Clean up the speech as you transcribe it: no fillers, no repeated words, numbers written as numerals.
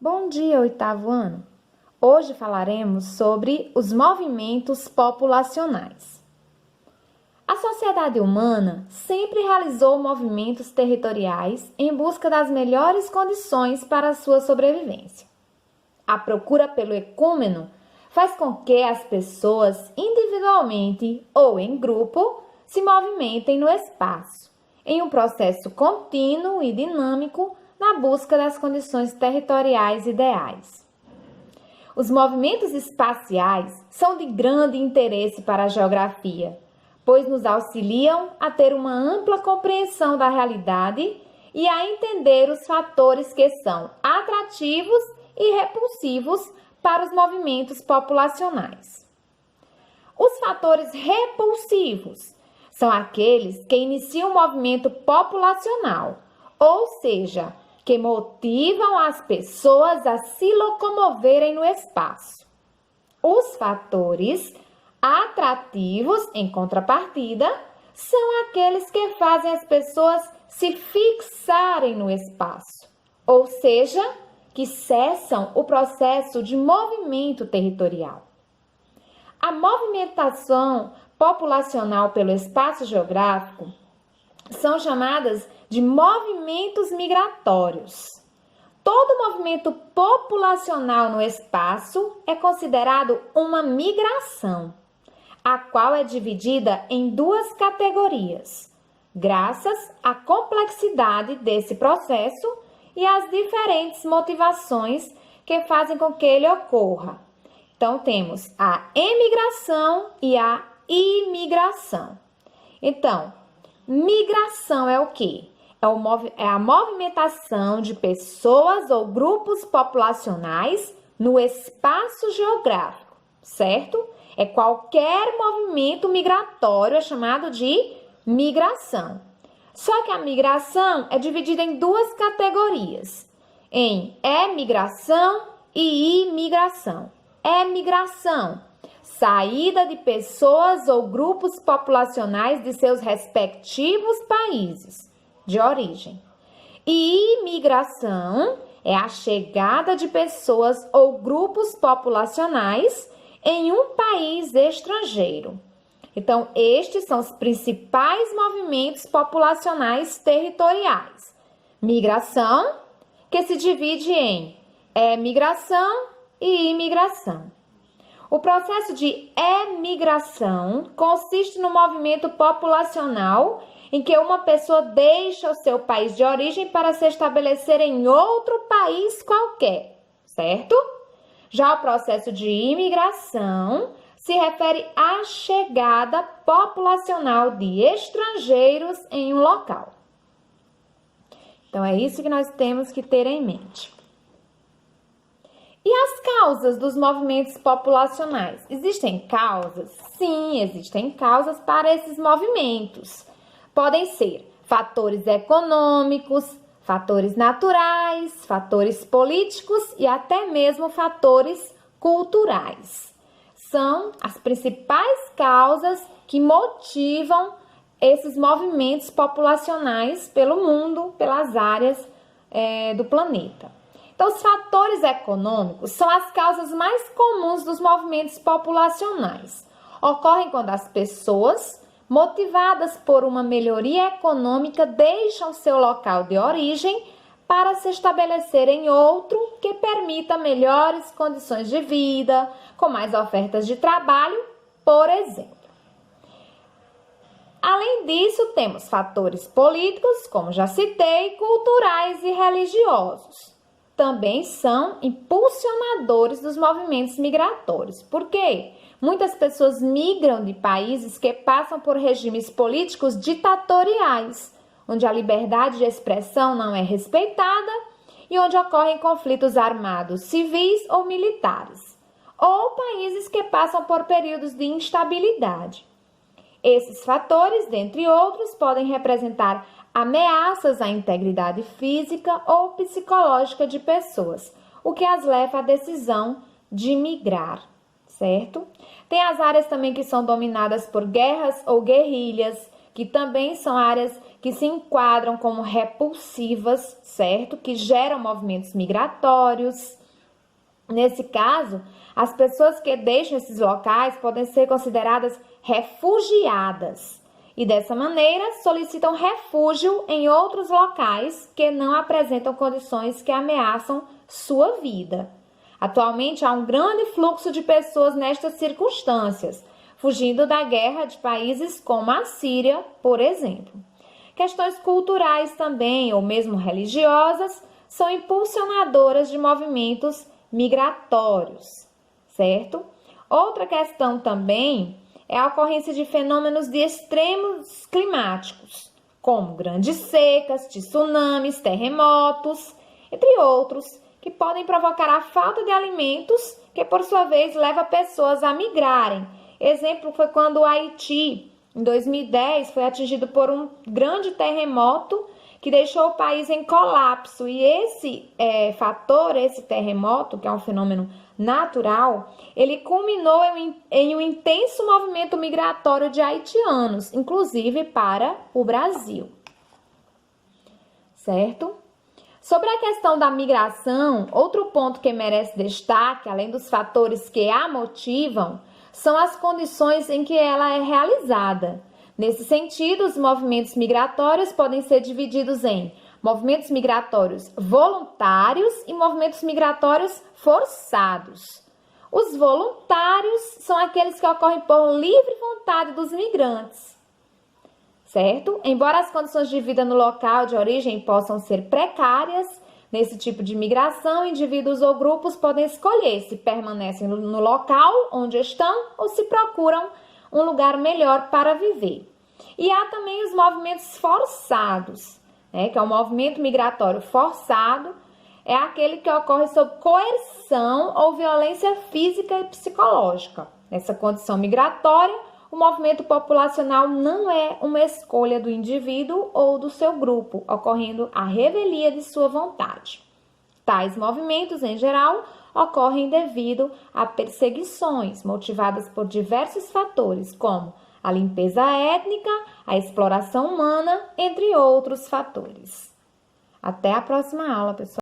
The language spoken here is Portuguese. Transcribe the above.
Bom dia, oitavo ano! Hoje falaremos sobre os movimentos populacionais. A sociedade humana sempre realizou movimentos territoriais em busca das melhores condições para a sua sobrevivência. A procura pelo ecúmeno faz com que as pessoas, individualmente ou em grupo, se movimentem no espaço, em um processo contínuo e dinâmico na busca das condições territoriais ideais. Os movimentos espaciais são de grande interesse para a geografia, pois nos auxiliam a ter uma ampla compreensão da realidade e a entender os fatores que são atrativos e repulsivos para os movimentos populacionais. Os fatores repulsivos são aqueles que iniciam o movimento populacional, ou seja, que motivam as pessoas a se locomoverem no espaço. Os fatores atrativos, em contrapartida, são aqueles que fazem as pessoas se fixarem no espaço, ou seja, que cessam o processo de movimento territorial. A movimentação populacional pelo espaço geográfico são chamadas de movimentos migratórios. Todo movimento populacional no espaço é considerado uma migração, a qual é dividida em duas categorias, graças à complexidade desse processo e às diferentes motivações que fazem com que ele ocorra. Então, temos a emigração e a imigração. Então, migração é o quê? É a movimentação de pessoas ou grupos populacionais no espaço geográfico, certo? É qualquer movimento migratório, é chamado de migração. Só que a migração é dividida em duas categorias, em emigração e imigração. Emigração, saída de pessoas ou grupos populacionais de seus respectivos países de origem. E imigração é a chegada de pessoas ou grupos populacionais em um país estrangeiro. Então, estes são os principais movimentos populacionais territoriais. Migração, que se divide em emigração e imigração. O processo de emigração consiste no movimento populacional em que uma pessoa deixa o seu país de origem para se estabelecer em outro país qualquer, certo? Já o processo de imigração se refere à chegada populacional de estrangeiros em um local. Então, é isso que nós temos que ter em mente. E as causas dos movimentos populacionais? Existem causas? Sim, existem causas para esses movimentos. Podem ser fatores econômicos, fatores naturais, fatores políticos e até mesmo fatores culturais. São as principais causas que motivam esses movimentos populacionais pelo mundo, pelas áreas do planeta. Então, os fatores econômicos são as causas mais comuns dos movimentos populacionais. Ocorrem quando as pessoas, motivadas por uma melhoria econômica, deixam seu local de origem para se estabelecer em outro que permita melhores condições de vida, com mais ofertas de trabalho, por exemplo. Além disso, temos fatores políticos, como já citei, culturais e religiosos. Também são impulsionadores dos movimentos migratórios. Por quê? Muitas pessoas migram de países que passam por regimes políticos ditatoriais, onde a liberdade de expressão não é respeitada e onde ocorrem conflitos armados civis ou militares, ou países que passam por períodos de instabilidade. Esses fatores, dentre outros, podem representar ameaças à integridade física ou psicológica de pessoas, o que as leva à decisão de migrar, certo? Tem as áreas também que são dominadas por guerras ou guerrilhas, que também são áreas que se enquadram como repulsivas, certo? Que geram movimentos migratórios. Nesse caso, as pessoas que deixam esses locais podem ser consideradas refugiadas e, dessa maneira, solicitam refúgio em outros locais que não apresentam condições que ameaçam sua vida. Atualmente, há um grande fluxo de pessoas nestas circunstâncias, fugindo da guerra de países como a Síria, por exemplo. Questões culturais também, ou mesmo religiosas, são impulsionadoras de movimentos migratórios, certo? Outra questão também é a ocorrência de fenômenos de extremos climáticos, como grandes secas, tsunamis, terremotos, entre outros, que podem provocar a falta de alimentos, que por sua vez leva pessoas a migrarem. Exemplo foi quando o Haiti, em 2010, foi atingido por um grande terremoto que deixou o país em colapso. E esse fator, esse terremoto, que é um fenômeno natural, ele culminou em um intenso movimento migratório de haitianos, inclusive para o Brasil. Certo? Sobre a questão da migração, outro ponto que merece destaque, além dos fatores que a motivam, são as condições em que ela é realizada. Nesse sentido, os movimentos migratórios podem ser divididos em movimentos migratórios voluntários e movimentos migratórios forçados. Os voluntários são aqueles que ocorrem por livre vontade dos migrantes, certo? Embora as condições de vida no local de origem possam ser precárias, nesse tipo de migração, indivíduos ou grupos podem escolher se permanecem no local onde estão ou se procuram um lugar melhor para viver. E há também os movimentos forçados, que é o movimento migratório forçado, é aquele que ocorre sob coerção ou violência física e psicológica. Nessa condição migratória, o movimento populacional não é uma escolha do indivíduo ou do seu grupo, ocorrendo a revelia de sua vontade. Tais movimentos, em geral, ocorrem devido a perseguições motivadas por diversos fatores, como a limpeza étnica, a exploração humana, entre outros fatores. Até a próxima aula, pessoal!